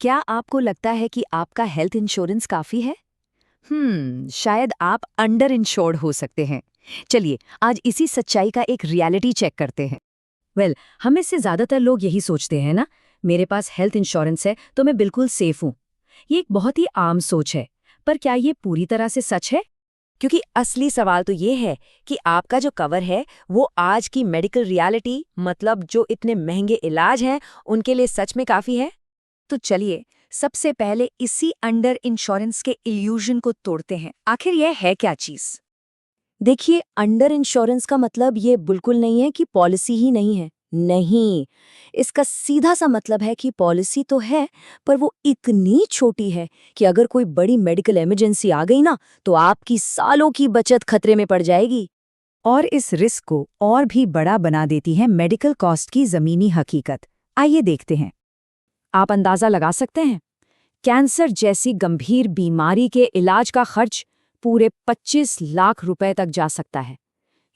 क्या आपको लगता है कि आपका हेल्थ इंश्योरेंस काफ़ी है? शायद आप अंडर इंश्योर्ड हो सकते हैं। चलिए, आज इसी सच्चाई का एक रियलिटी चेक करते हैं। हम में से ज़्यादातर लोग यही सोचते हैं ना, मेरे पास हेल्थ इंश्योरेंस है तो मैं बिल्कुल सेफ हूँ। ये एक बहुत ही आम सोच है, पर क्या ये पूरी तरह से सच है? क्योंकि असली सवाल तो ये है कि आपका जो कवर है, वो आज की मेडिकल रियलिटी मतलब जो इतने महंगे इलाज हैं, उनके लिए सच में काफ़ी है? तो चलिए सबसे पहले इसी अंडर इंश्योरेंस के इल्यूजन को तोड़ते हैं। आखिर यह है क्या चीज? देखिए, अंडर इंश्योरेंस का मतलब ये बिल्कुल नहीं है कि पॉलिसी ही नहीं है। नहीं, इसका सीधा सा मतलब है कि पॉलिसी तो है, पर वो इतनी छोटी है कि अगर कोई बड़ी मेडिकल इमरजेंसी आ गई ना, तो आपकी सालों की बचत खतरे में पड़ जाएगी। और इस रिस्क को और भी बड़ा बना देती है मेडिकल कॉस्ट की जमीनी हकीकत। आइए देखते हैं। आप अंदाजा लगा सकते हैं, कैंसर जैसी गंभीर बीमारी के इलाज का खर्च पूरे 25 लाख रुपए तक जा सकता है।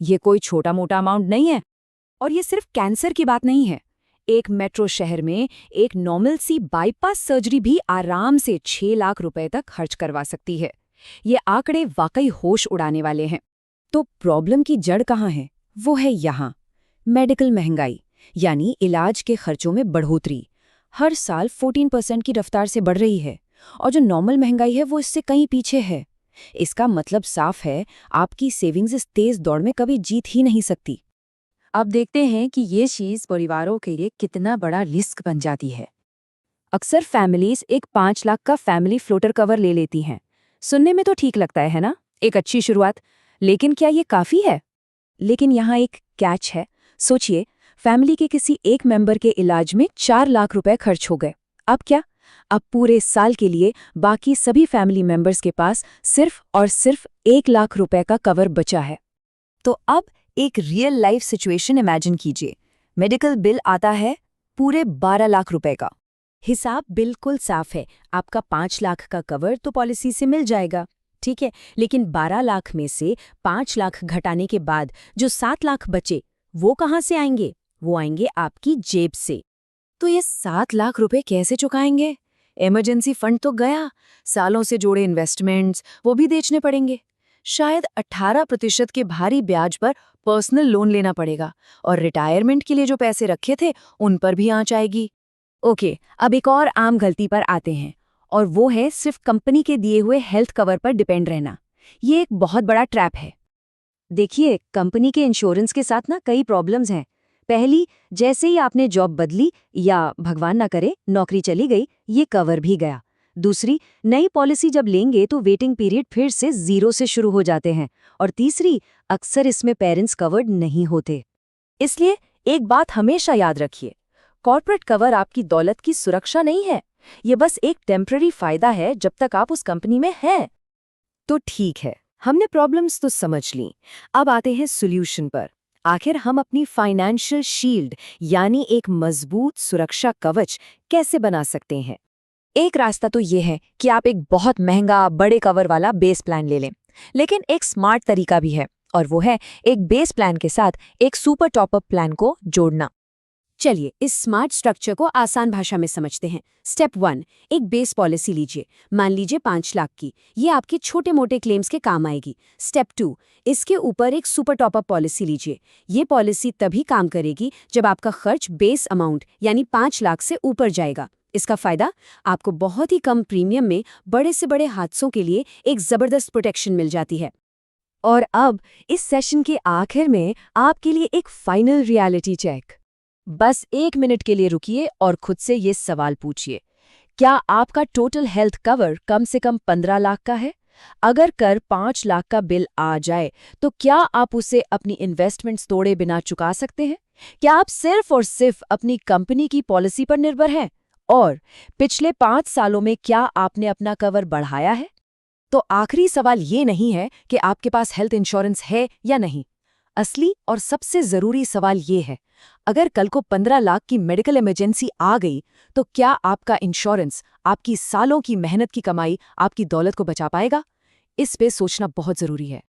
ये कोई छोटा मोटा अमाउंट नहीं है। और ये सिर्फ कैंसर की बात नहीं है। एक मेट्रो शहर में एक नॉर्मल सी बाईपास सर्जरी भी आराम से 6 लाख रुपए तक खर्च करवा सकती है। ये आंकड़े वाकई होश उड़ाने वाले हैं। तो प्रॉब्लम की जड़ कहाँ है? वो है यहाँ, मेडिकल महंगाई, यानी इलाज के खर्चों में बढ़ोतरी। हर साल 14% की रफ्तार से बढ़ रही है, और जो नॉर्मल महंगाई है वो इससे कहीं पीछे है। इसका मतलब साफ है, आपकी सेविंग्स इस तेज दौड़ में कभी जीत ही नहीं सकती। अब देखते हैं कि ये चीज परिवारों के लिए कितना बड़ा रिस्क बन जाती है। अक्सर फैमिलीज एक 5 लाख का फैमिली फ्लोटर कवर ले लेती हैं। सुनने में तो ठीक लगता है ना, एक अच्छी शुरुआत। लेकिन क्या ये काफी है? लेकिन यहाँ एक कैच है। सोचिए, फैमिली के किसी एक मेंबर के इलाज में 4 लाख रुपए खर्च हो गए। अब क्या? अब पूरे साल के लिए बाकी सभी फैमिली मेंबर्स के पास सिर्फ और सिर्फ 1 लाख रुपए का कवर बचा है। तो अब एक रियल लाइफ सिचुएशन इमेजिन कीजिए। मेडिकल बिल आता है पूरे 12 लाख रुपए का। हिसाब बिल्कुल साफ है, आपका 5 लाख का कवर तो पॉलिसी से मिल जाएगा, ठीक है। लेकिन 12 लाख में से 5 लाख घटाने के बाद जो 7 लाख बचे, वो कहाँ से आएंगे? वो आएंगे आपकी जेब से। तो ये 7 लाख रुपए कैसे चुकाएंगे? इमरजेंसी फंड तो गया, सालों से जोड़े इन्वेस्टमेंट्स वो भी बेचने पड़ेंगे। शायद 18% के भारी ब्याज पर पर्सनल लोन लेना पड़ेगा, और रिटायरमेंट के लिए जो पैसे रखे थे उन पर भी आंच आएगी। ओके, अब एक और आम गलती पर आते हैं, और वो है सिर्फ कंपनी के दिए हुए हेल्थ कवर पर डिपेंड रहना। ये एक बहुत बड़ा ट्रैप है। देखिए, कंपनी के इंश्योरेंस के साथ ना कई प्रॉब्लम्स हैं। पहली, जैसे ही आपने जॉब बदली या भगवान ना करे नौकरी चली गई, ये कवर भी गया। दूसरी, नई पॉलिसी जब लेंगे तो वेटिंग पीरियड फिर से 0 से शुरू हो जाते हैं। और तीसरी, अक्सर इसमें पेरेंट्स कवर्ड नहीं होते। इसलिए एक बात हमेशा याद रखिए, कॉर्पोरेट कवर आपकी दौलत की सुरक्षा नहीं है। ये बस एक टेम्पररी फायदा है जब तक आप उस कंपनी में हैं। तो ठीक है, हमने प्रॉब्लम्स तो समझ ली। अब आते हैं सॉल्यूशन पर। आखिर हम अपनी फाइनेंशियल शील्ड यानी एक मजबूत सुरक्षा कवच कैसे बना सकते हैं? एक रास्ता तो ये है कि आप एक बहुत महंगा बड़े कवर वाला बेस प्लान ले लें। लेकिन एक स्मार्ट तरीका भी है, और वो है एक बेस प्लान के साथ एक सुपर टॉपअप प्लान को जोड़ना। चलिए इस स्मार्ट स्ट्रक्चर को आसान भाषा में समझते हैं। स्टेप 1, एक बेस पॉलिसी लीजिए, मान लीजिए 5 लाख की। ये आपके छोटे मोटे क्लेम्स के काम आएगी। स्टेप 2, इसके ऊपर एक सुपर टॉपअप पॉलिसी लीजिए। ये पॉलिसी तभी काम करेगी जब आपका खर्च बेस अमाउंट यानी 5 लाख से ऊपर जाएगा। इसका फायदा, आपको बहुत ही कम प्रीमियम में बड़े से बड़े हादसों के लिए एक जबरदस्त प्रोटेक्शन मिल जाती है। और अब इस सेशन के आखिर में आपके लिए एक फाइनल रियलिटी चेक। बस 1 मिनट के लिए रुकिए और खुद से ये सवाल पूछिए, क्या आपका टोटल हेल्थ कवर कम से कम 15 लाख का है? अगर कर 5 लाख का बिल आ जाए, तो क्या आप उसे अपनी इन्वेस्टमेंट्स तोड़े बिना चुका सकते हैं? क्या आप सिर्फ और सिर्फ अपनी कंपनी की पॉलिसी पर निर्भर हैं? और पिछले 5 सालों में क्या आपने अपना कवर बढ़ाया है? तो आखिरी सवाल ये नहीं है कि आपके पास हेल्थ इंश्योरेंस है या नहीं। असली और सबसे जरूरी सवाल ये है, अगर कल को 15 लाख की मेडिकल इमरजेंसी आ गई, तो क्या आपका इंश्योरेंस आपकी सालों की मेहनत की कमाई, आपकी दौलत को बचा पाएगा? इस पे सोचना बहुत जरूरी है।